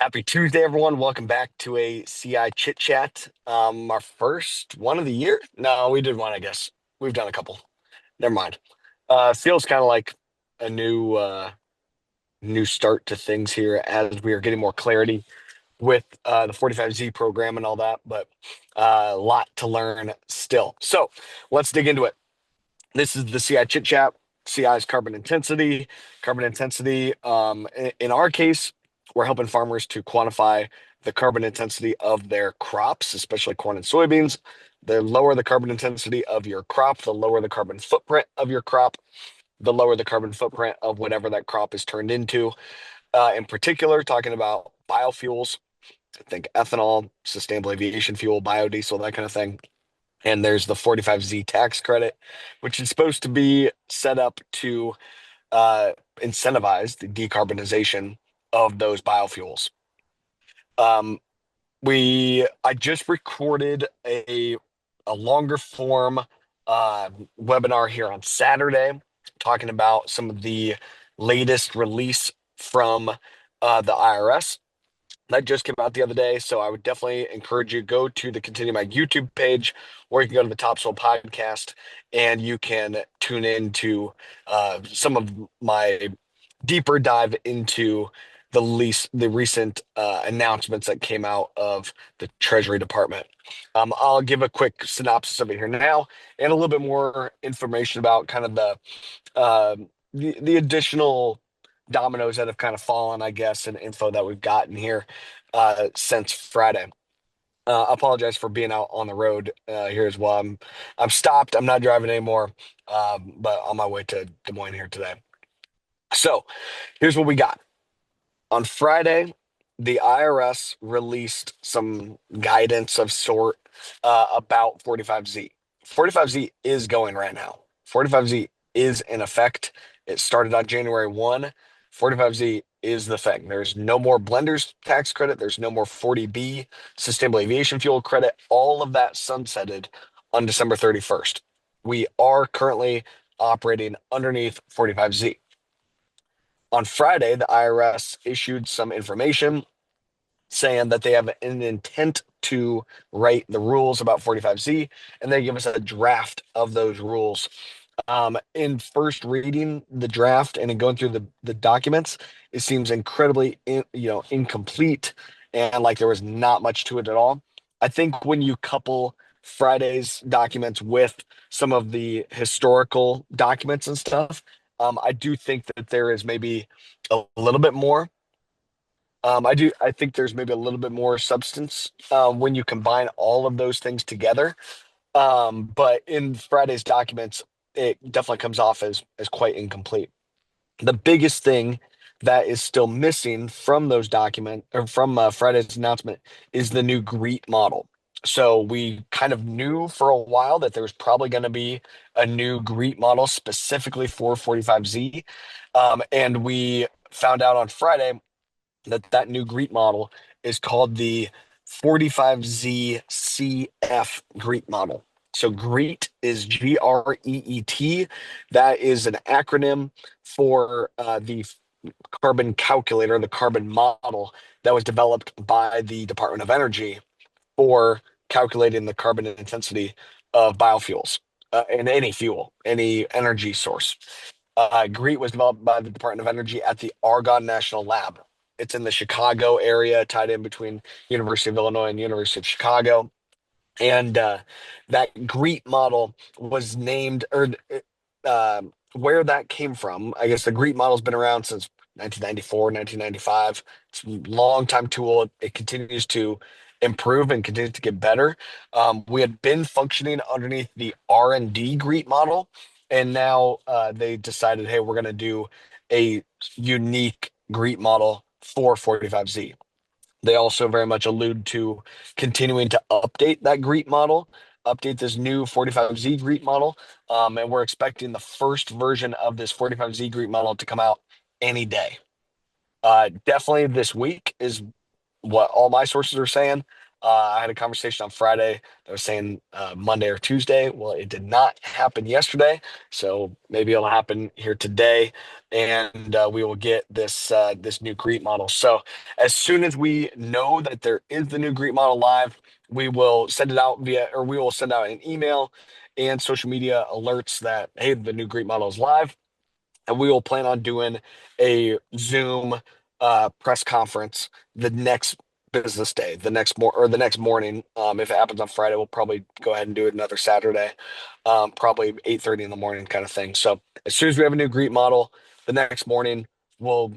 Happy Tuesday, everyone. Welcome back to a CI Chit Chat. Our first one of the year. No, we did one, I guess. We've done a couple. Never mind. Feels kind of like a new start to things here as we are getting more clarity with the 45Z program and all that, but a lot to learn still. So let's dig into it. This is the CI Chit Chat. CI is carbon intensity. Carbon intensity, in our case, we're helping farmers to quantify the carbon intensity of their crops, especially corn and soybeans. The lower the carbon intensity of your crop, the lower the carbon footprint of your crop, the lower the carbon footprint of whatever that crop is turned into. In particular, talking about biofuels, I think ethanol, sustainable aviation fuel, biodiesel, that kind of thing. And there's the 45Z tax credit, which is supposed to be set up to incentivize the decarbonization of those biofuels. Um, I just recorded a longer form uh, webinar here on Saturday, talking about some of the latest release from the IRS that just came out the other day. So I would definitely encourage you to go to the Continuum YouTube page, or you can go to the Topsoil podcast, and you can tune in to some of my deeper dive into the recent announcements that came out of the Treasury Department. I'll give a quick synopsis of it here now, and a little bit more information about kind of uh, the additional dominoes that have kind of fallen, I guess, and info that we've gotten here since Friday. I apologize for being out on the road here as well. I'm stopped. I'm not driving anymore, but on my way to Des Moines here today. So here's what we got. On Friday, the IRS released some guidance of sort about 45Z. 45Z is going right now. 45Z is in effect. It started on January 1. 45Z is the thing. There's no more blenders tax credit. There's no more 40B sustainable aviation fuel credit. All of that sunsetted on December 31st. We are currently operating underneath 45Z. On Friday, the IRS issued some information saying that they have an intent to write the rules about 45Z, and they give us a draft of those rules. In first reading the draft and in going through the documents, it seems incredibly incomplete, and like there was not much to it at all. I think when you couple Friday's documents with some of the historical documents and stuff, I do think that there is maybe a little bit more. I think there's maybe a little bit more substance when you combine all of those things together. But in Friday's documents, it definitely comes off as quite incomplete. The biggest thing that is still missing from those document or from Friday's announcement is the new GREET model. So we kind of knew for a while that there was probably going to be a new GREET model specifically for 45Z, and we found out on Friday that new GREET model is called the 45Z CF GREET model. So GREET is GREET. That is an acronym for the carbon calculator, the carbon model that was developed by the Department of Energy for calculating the carbon intensity of biofuels in any fuel, any energy source. GREET was developed by the Department of Energy at the Argonne National Lab. It's in the Chicago area, tied in between University of Illinois and University of Chicago. And that GREET model was named, or where that came from. I guess the GREET model has been around since 1994, 1995. It's a long time tool. It continues to improve and continues to get better. We had been functioning underneath the R&D GREET model, and now they decided, hey, we're going to do a unique GREET model for 45Z. They also very much allude to continuing to update that GREET model, update this new 45Z GREET model, and we're expecting the first version of this 45Z GREET model to come out any day. Definitely this week is what all my sources are saying. I had a conversation on Friday that was saying Monday or Tuesday. Well, it did not happen yesterday, so maybe it'll happen here today, and we will get this new GREET model. So as soon as we know that there is the new GREET model live, we will send it out we will send out an email and social media alerts that hey, the new GREET model is live, and we will plan on doing a Zoom press conference the next business day, the next morning. If it happens on Friday, we'll probably go ahead and do it another Saturday, probably 8:30 in the morning, kind of thing. So as soon as we have a new GREET model, the next morning we'll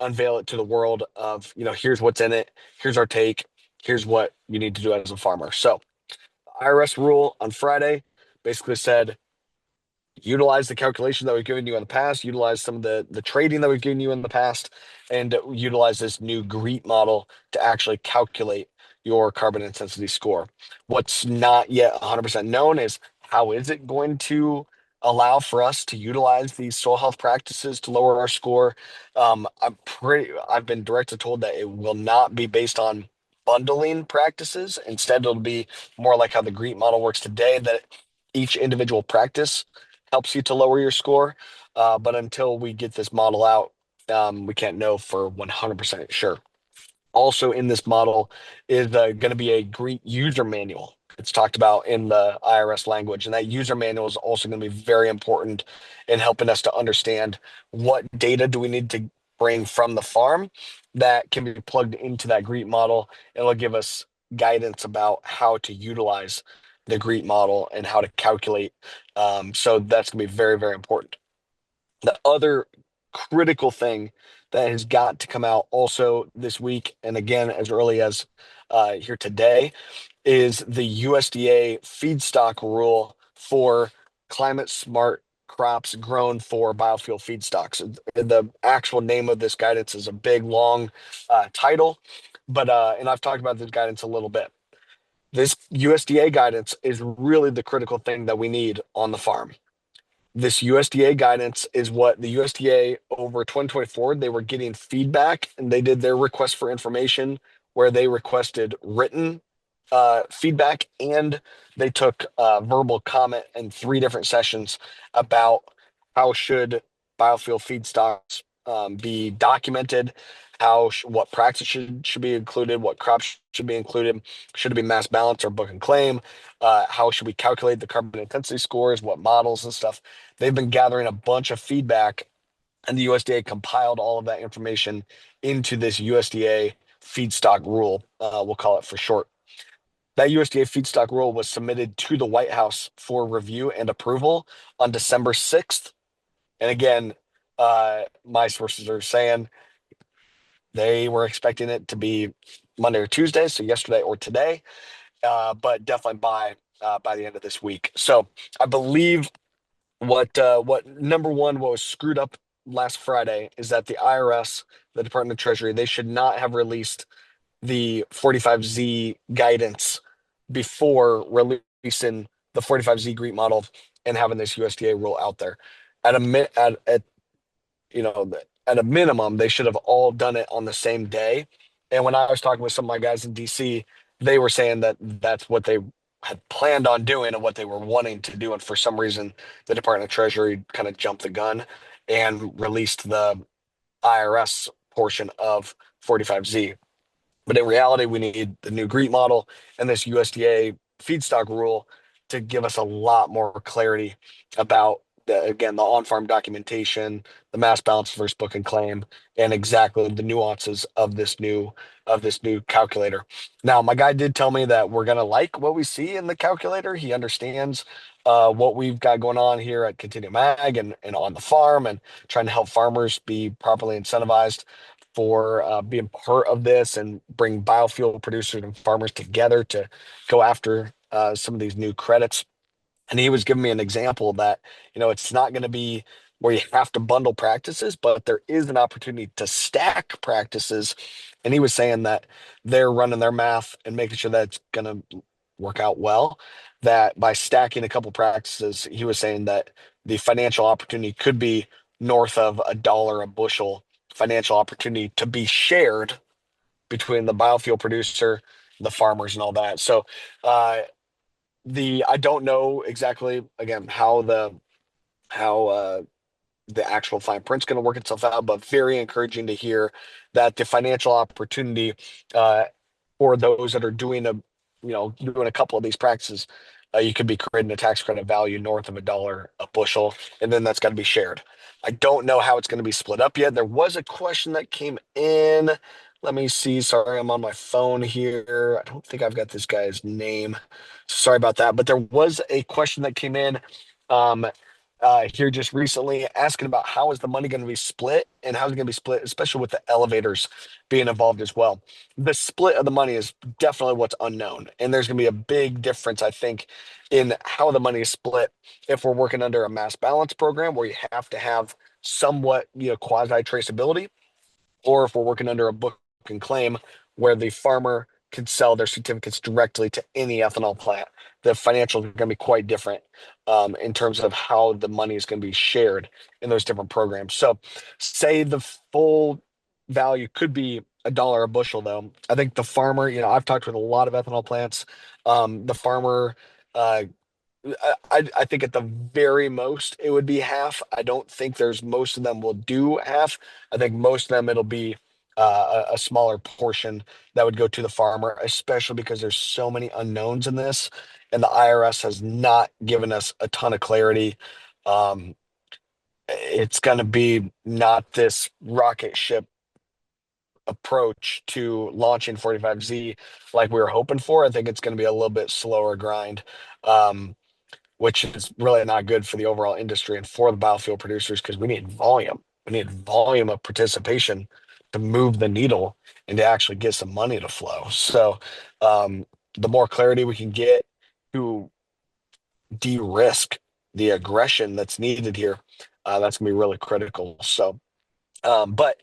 unveil it to the world of here's what's in it, here's our take, here's what you need to do as a farmer. So IRS rule on Friday basically said utilize the calculation that we've given you in the past, utilize some of the trading that we've given you in the past, and utilize this new GREET model to actually calculate your carbon intensity score. What's not yet 100% known is how is it going to allow for us to utilize these soil health practices to lower our score. I've been directly told that it will not be based on bundling practices. Instead, it'll be more like how the GREET model works today, that each individual practice helps you to lower your score. But until we get this model out, we can't know for 100% sure. Also in this model is going to be a GREET user manual. It's talked about in the IRS language, and that user manual is also going to be very important in helping us to understand what data do we need to bring from the farm that can be plugged into that GREET model. It'll give us guidance about how to utilize the GREET model and how to calculate. So that's going to be very, very important. The other critical thing that has got to come out also this week, and again, as early as here today, is the USDA feedstock rule for climate smart crops grown for biofuel feedstocks. The actual name of this guidance is a big, long title, but and I've talked about this guidance a little bit. This USDA guidance is really the critical thing that we need on the farm. This USDA guidance is what the USDA over 2024, they were getting feedback and they did their request for information where they requested written feedback, and they took verbal comment in three different sessions about how should biofuel feedstocks be documented, what practice should be included, what crops should be included, should it be mass balance or book and claim, how should we calculate the carbon intensity scores, what models and stuff. They've been gathering a bunch of feedback, and the USDA compiled all of that information into this USDA feedstock rule. We'll call it for short. That USDA feedstock rule was submitted to the White House for review and approval on December 6th. And again, my sources are saying they were expecting it to be Monday or Tuesday, so yesterday or today, but definitely by the end of this week. So I believe what number one, what was screwed up last Friday is that the IRS, the Department of Treasury, they should not have released the 45Z guidance before releasing the 45Z GREET model and having this USDA rule out there. At you know, at a minimum, they should have all done it on the same day. And when I was talking with some of my guys in DC, they were saying that that's what they had planned on doing and what they were wanting to do. And for some reason, the Department of Treasury kind of jumped the gun and released the IRS portion of 45Z. But in reality, we need the new GREET model and this USDA feedstock rule to give us a lot more clarity about again, the on-farm documentation, the mass balance versus book and claim, and exactly the nuances of this new calculator. Now, my guy did tell me that we're gonna like what we see in the calculator. He understands what we've got going on here at Continuum Ag and on the farm, and trying to help farmers be properly incentivized for being part of this and bring biofuel producers and farmers together to go after some of these new credits. And he was giving me an example that, it's not going to be where you have to bundle practices, but there is an opportunity to stack practices. And he was saying that they're running their math and making sure that it's going to work out well. That by stacking a couple practices, he was saying that the financial opportunity could be north of $1 a bushel financial opportunity to be shared between the biofuel producer, the farmers and all that. So uh, the I don't know exactly again how the actual fine print's going to work itself out, but very encouraging to hear that the financial opportunity uh, for those that are doing a couple of these practices, you could be creating a tax credit value north of $1 a bushel, and then that's got to be shared. I don't know how it's going to be split up yet. There was a question that came in. Let me see. Sorry, I'm on my phone here. I don't think I've got this guy's name. Sorry about that. But there was a question that came in. Um, here just recently asking about how is the money going to be split and how is it going to be split, especially with the elevators being involved as well. The split of the money is definitely what's unknown. And there's going to be a big difference, I think, in how the money is split if we're working under a mass balance program where you have to have somewhat, quasi traceability, or if we're working under a book and claim where the farmer can sell their certificates directly to any ethanol plant. The financials are going to be quite different in terms of how the money is going to be shared in those different programs. So, say the full value could be $1 a bushel, though. I think the farmer, I've talked with a lot of ethanol plants. The farmer uh, I think at the very most it would be half. I don't think there's most of them will do half. I think most of them it'll be a smaller portion that would go to the farmer, especially because there's so many unknowns in this, and the IRS has not given us a ton of clarity. Um, it's going to be not this rocket ship approach to launching 45Z like we were hoping for. I think it's going to be a little bit slower grind. Um, which is really not good for the overall industry and for the biofuel producers because we need volume. We need volume of participation to move the needle and to actually get some money to flow. So the more clarity we can get to de-risk the aggression that's needed here, that's gonna be really critical. So, but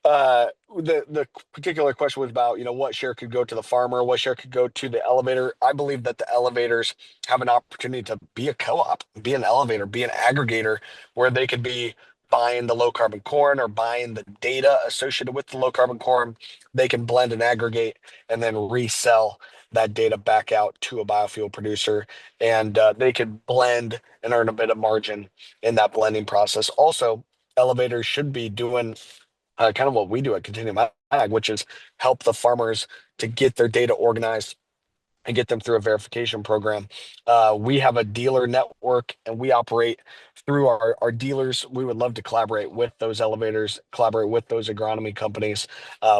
the particular question was about what share could go to the farmer, what share could go to the elevator. I believe that the elevators have an opportunity to be a co-op, be an elevator, be an aggregator where they could be buying the low carbon corn or buying the data associated with the low carbon corn. They can blend and aggregate and then resell that data back out to a biofuel producer, and they could blend and earn a bit of margin in that blending process. Also, elevators should be doing kind of what we do at Continuum Ag, which is help the farmers to get their data organized and get them through a verification program. We have a dealer network and we operate through our dealers. We would love to collaborate with those elevators, collaborate with those agronomy companies.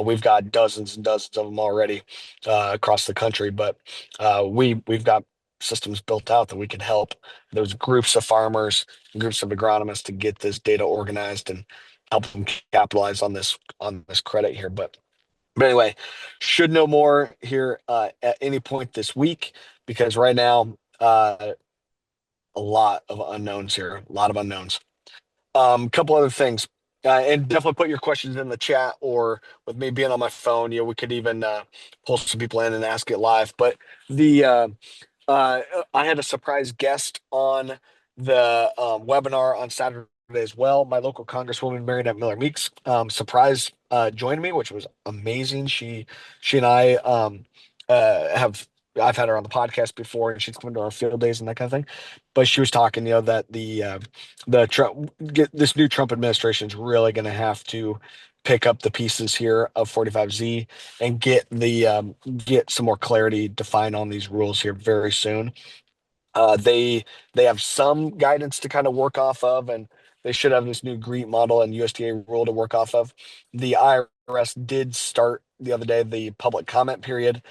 We've got dozens and dozens of them already across the country, but we've got systems built out that we can help those groups of farmers, groups of agronomists to get this data organized and help them capitalize on this credit here. But anyway, should know more here at any point this week because right now, a lot of unknowns here, a lot of unknowns. A couple other things, and definitely put your questions in the chat or with me being on my phone, we could even pull some people in and ask it live. But the uh, I had a surprise guest on the webinar on Saturday as well. My local Congresswoman Marinette Miller Meeks surprise joined me, which was amazing. She and I have I've had her on the podcast before, and she's come to our field days and that kind of thing. But she was talking, that the Trump this new Trump administration is really going to have to pick up the pieces here of 45Z and get some more clarity defined on these rules here very soon. They have some guidance to kind of work off of, and they should have this new GREET model and USDA rule to work off of. The IRS did start the other day the public comment period,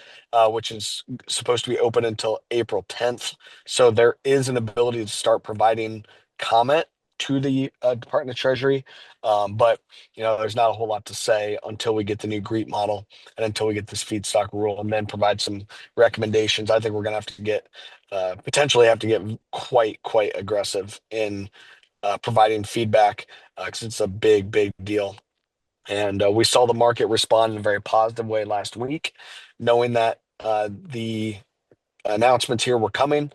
which is supposed to be open until April 10th. So there is an ability to start providing comment to the Department of Treasury, but there's not a whole lot to say until we get the new GREET model and until we get this feedstock rule, and then provide some recommendations. I think we're going to have to get potentially have to get quite aggressive in providing feedback because it's a big deal. And we saw the market respond in a very positive way last week, knowing that the announcements here were coming,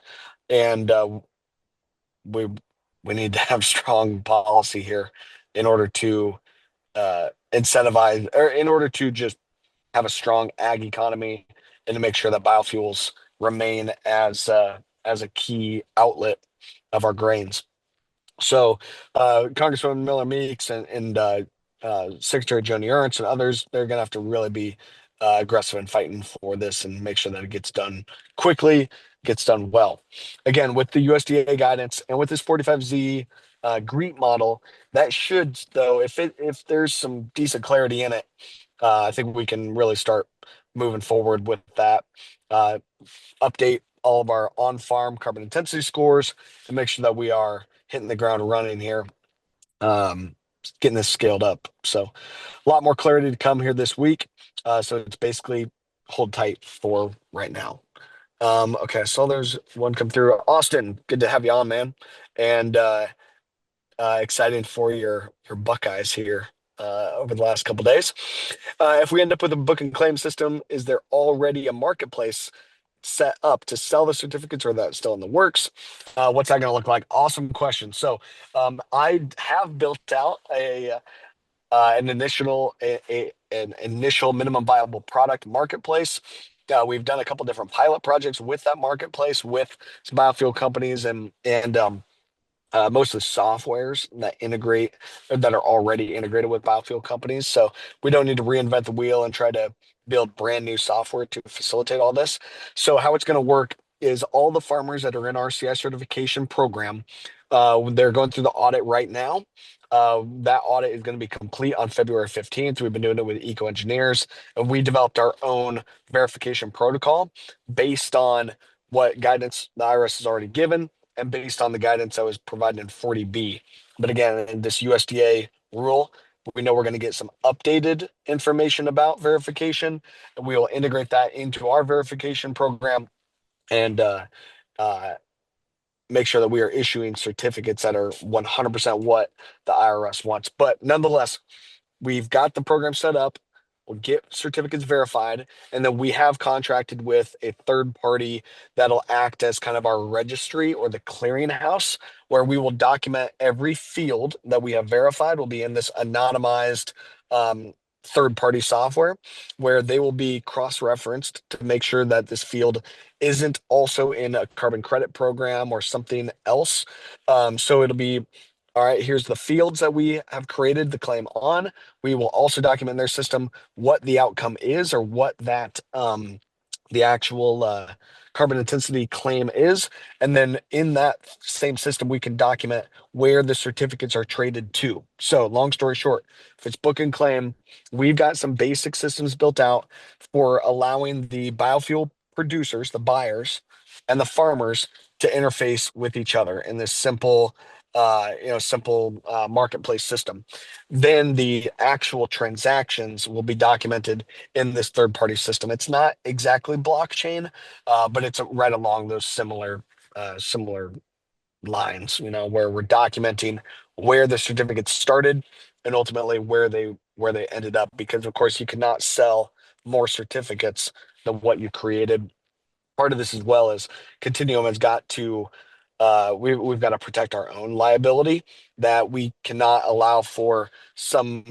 and we we need to have strong policy here in order to incentivize or in order to just have a strong ag economy and to make sure that biofuels remain as a key outlet of our grains. So, Congresswoman Miller Meeks and Secretary Joni Ernst and others, they're going to have to really be aggressive in fighting for this and make sure that it gets done quickly, gets done well. Again, with the USDA guidance and with this 45Z GREET model, that should, though, if there's some decent clarity in it, I think we can really start moving forward with that. Uh, Update all of our on-farm carbon intensity scores and make sure that we are hitting the ground running here, um, getting this scaled up. So a lot more clarity to come here this week. So it's basically hold tight for right now. Okay, so there's one come through. Austin, good to have you on, man. And excited for your Buckeyes here over the last couple days. If we end up with a book and claim system, is there already a marketplace set up to sell the certificates, or that's still in the works? What's that going to look like? Awesome question. So I have built out an initial minimum viable product marketplace. We've done a couple different pilot projects with that marketplace with some biofuel companies and most of the softwares that integrate that are already integrated with biofuel companies. So we don't need to reinvent the wheel and try to build brand new software to facilitate all this. So how it's going to work is all the farmers that are in our CI certification program, they're going through the audit right now. That audit is going to be complete on February 15th. We've been doing it with eco engineers, and we developed our own verification protocol based on what guidance the IRS has already given and based on the guidance that was provided in 40B. But again, in this USDA rule, we know we're going to get some updated information about verification, and we will integrate that into our verification program and uh, make sure that we are issuing certificates that are 100% what the IRS wants. But nonetheless, we've got the program set up. We'll get certificates verified, and then we have contracted with a third party that'll act as kind of our registry or the clearinghouse, where we will document every field that we have verified will be in this anonymized third party software, where they will be cross-referenced to make sure that this field isn't also in a carbon credit program or something else. So it'll be, all right, here's the fields that we have created the claim on. We will also document in their system what the outcome is, or what that the actual carbon intensity claim is. And then in that same system, we can document where the certificates are traded to. So long story short, if it's book and claim, we've got some basic systems built out for allowing the biofuel producers, the buyers, and the farmers to interface with each other in this simple marketplace system. Then the actual transactions will be documented in this third party system. It's not exactly blockchain, but it's right along those similar lines, where we're documenting where the certificates started and ultimately where they ended up, because of course you cannot sell more certificates than what you created. Part of this as well is Continuum has got to we've got to protect our own liability, that we cannot allow for some,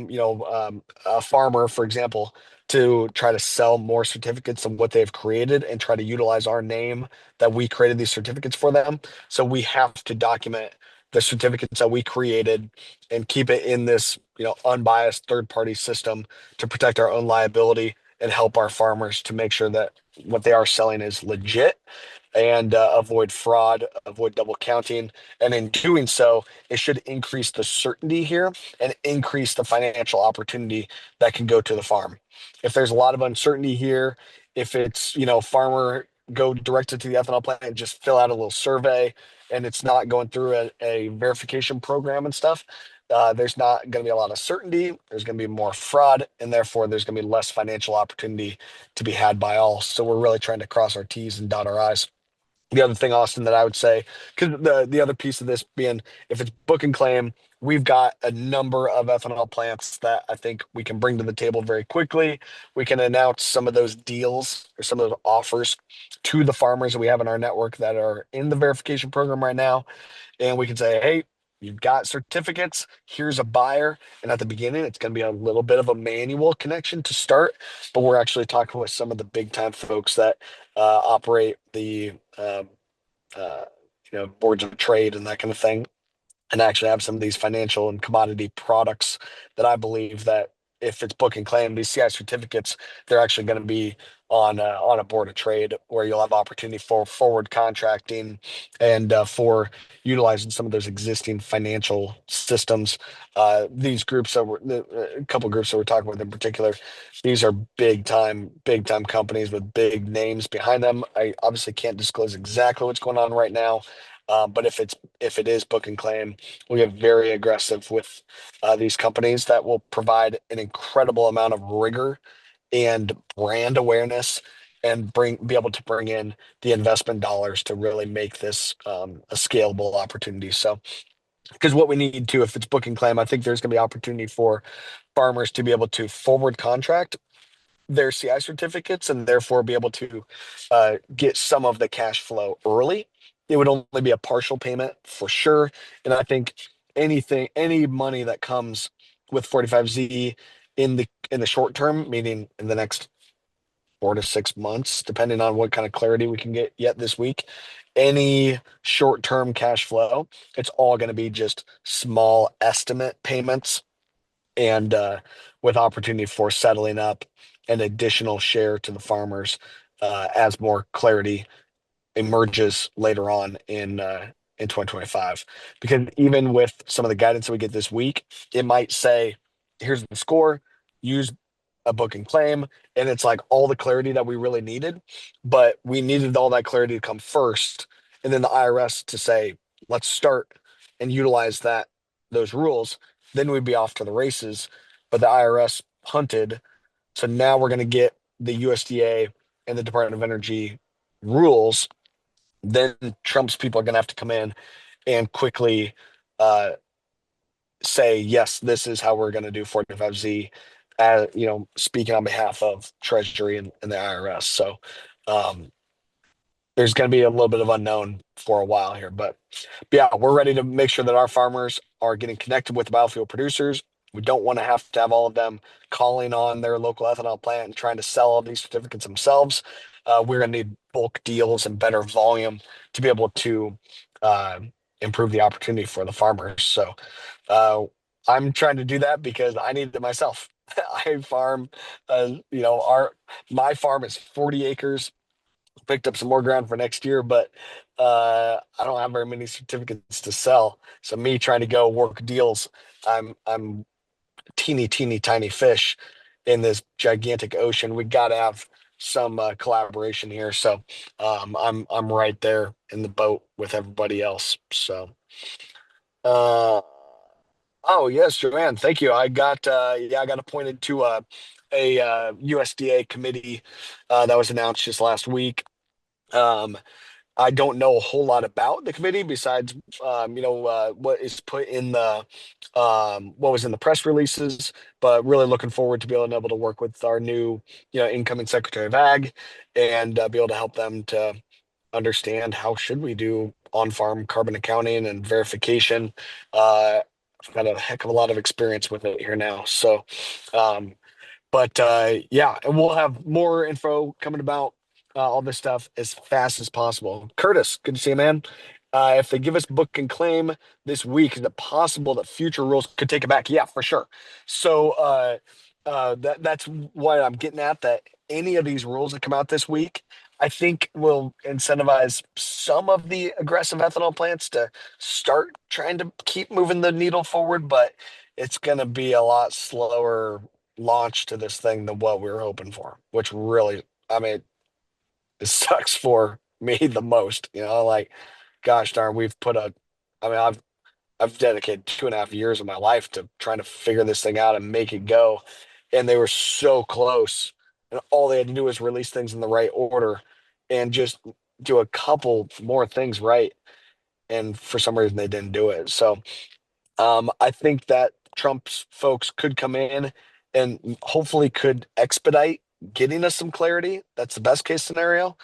a farmer, for example, to try to sell more certificates than what they've created and try to utilize our name that we created these certificates for them. So we have to document the certificates that we created and keep it in this, unbiased third party system to protect our own liability and help our farmers to make sure that what they are selling is legit, and avoid fraud, avoid double counting. And in doing so, it should increase the certainty here and increase the financial opportunity that can go to the farm. If there's a lot of uncertainty here, if it's, farmer go directed to the ethanol plant and just fill out a little survey and it's not going through a verification program and stuff, there's not going to be a lot of certainty. There's going to be more fraud, and therefore there's going to be less financial opportunity to be had by all. So we're really trying to cross our T's and dot our I's. The other thing, Austin, that I would say, because the other piece of this being, if it's book and claim, we've got a number of ethanol plants that I think we can bring to the table very quickly. We can announce some of those deals or some of those offers to the farmers that we have in our network that are in the verification program right now, and we can say, hey, you've got certificates, here's a buyer. And at the beginning, it's going to be a little bit of a manual connection to start, but we're actually talking with some of the big time folks that operate the uh, boards of trade and that kind of thing, and actually have some of these financial and commodity products that I believe that if it's book and claim, these CI certificates, they're actually going to be on a board of trade where you'll have opportunity for forward contracting and for utilizing some of those existing financial systems. These groups that a couple groups that we're talking with in particular, these are big time companies with big names behind them. I obviously can't disclose exactly what's going on right now, but if it is book and claim, we get very aggressive with these companies that will provide an incredible amount of rigor and brand awareness and be able to bring in the investment dollars to really make this a scalable opportunity. So, because what we need to, if it's book and claim, I think there's going to be opportunity for farmers to be able to forward contract their CI certificates and therefore be able to get some of the cash flow early. It would only be a partial payment for sure. And I think any money that comes with 45Z in the short term, meaning in the next 4 to 6 months, depending on what kind of clarity we can get yet this week, any short term cash flow, it's all going to be just small estimate payments and with opportunity for settling up an additional share to the farmers as more clarity emerges later on in 2025. Because even with some of the guidance that we get this week, it might say, "Here's the score. Use a book and claim," and it's like all the clarity that we really needed, but we needed all that clarity to come first, and then the IRS to say, "Let's start and utilize those rules." Then we'd be off to the races. But the IRS punted, so now we're going to get the USDA and the Department of Energy rules. Then Trump's people are going to have to come in and quickly uh, say, yes, this is how we're going to do 45Z, speaking on behalf of Treasury and the IRS. So um, there's going to be a little bit of unknown for a while here. But yeah, we're ready to make sure that our farmers are getting connected with the biofuel producers. We don't want to have all of them calling on their local ethanol plant and trying to sell all these certificates themselves. We're going to need bulk deals and better volume to be able to uh, improve the opportunity for the farmers. So uh, I'm trying to do that because I need it myself. I farm, my farm is 40 acres. Picked up some more ground for next year, but I don't have very many certificates to sell. So me trying to go work deals, I'm teeny tiny fish in this gigantic ocean. We got to have some collaboration here. So I'm right there in the boat with everybody else. So uh, oh yes, Joanne, thank you. I got appointed to a USDA committee that was announced just last week. Um, I don't know a whole lot about the committee besides, what is put in what was in the press releases, but really looking forward to being able to work with our new, incoming Secretary of Ag and be able to help them to understand how should we do on-farm carbon accounting and verification. I've got a heck of a lot of experience with it here now. So, um, but yeah, and we'll have more info coming about all this stuff as fast as possible. Curtis, good to see you, man. If they give us book and claim this week, is it possible that future rules could take it back? Yeah, for sure. So that's what I'm getting at. That any of these rules that come out this week, I think will incentivize some of the aggressive ethanol plants to start trying to keep moving the needle forward, but it's going to be a lot slower launch to this thing than what we were hoping for, which really, I mean, it sucks for me the most, like, gosh darn, I mean, I've dedicated 2.5 years of my life to trying to figure this thing out and make it go. And they were so close. And all they had to do was release things in the right order and just do a couple more things right. And for some reason, they didn't do it. So I think that Trump's folks could come in and hopefully could expedite getting us some clarity. That's the best case scenario.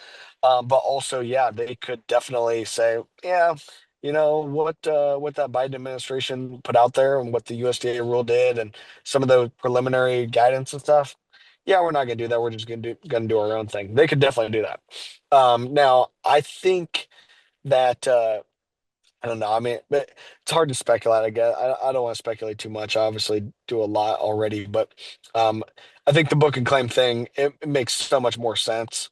But also, yeah, they could definitely say, yeah, what that Biden administration put out there and what the USDA rule did and some of the preliminary guidance and stuff. Yeah, we're not gonna do that. We're just gonna do our own thing. They could definitely do that. Now I think that I don't know. I mean, but it's hard to speculate. I guess I don't want to speculate too much. I obviously do a lot already, but um, I think the book and claim thing it makes so much more sense.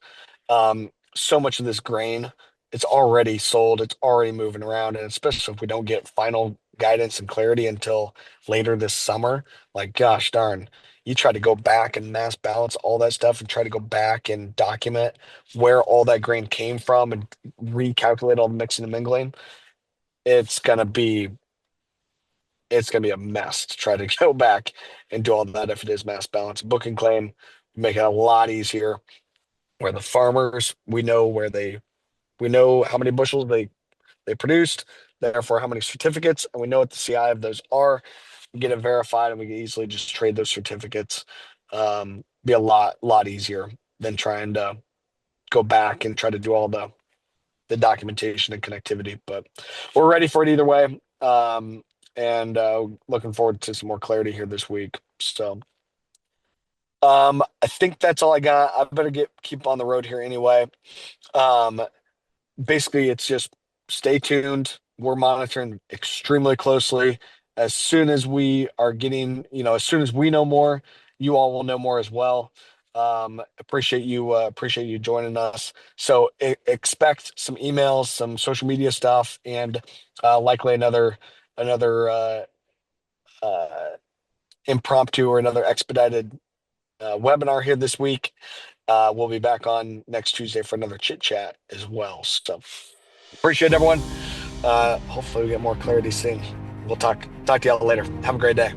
So much of this grain, it's already sold. It's already moving around, and especially if we don't get final guidance and clarity until later this summer, like gosh darn, you try to go back and mass balance all that stuff and try to go back and document where all that grain came from and recalculate all the mixing and mingling it's gonna be it's gonna be a mess to try to go back and do all that if it is mass balance. Book and claim make it a lot easier. Where the farmers we know how many bushels they produced, therefore how many certificates, and we know what the CI of those are. We get it verified, and we can easily just trade those certificates. Be a lot easier than trying to go back and try to do all the documentation and connectivity. But we're ready for it either way. And looking forward to some more clarity here this week. So I think that's all I got. I better keep on the road here anyway. Um, Basically, it's just stay tuned. We're monitoring extremely closely. As soon as we are getting, as soon as we know more, you all will know more as well. Appreciate you joining us. So expect some emails, some social media stuff, and likely another uh, impromptu or another expedited webinar here this week. We'll be back on next Tuesday for another chit chat as well. So appreciate everyone. Hopefully we get more clarity soon. We'll talk to y'all later. Have a great day.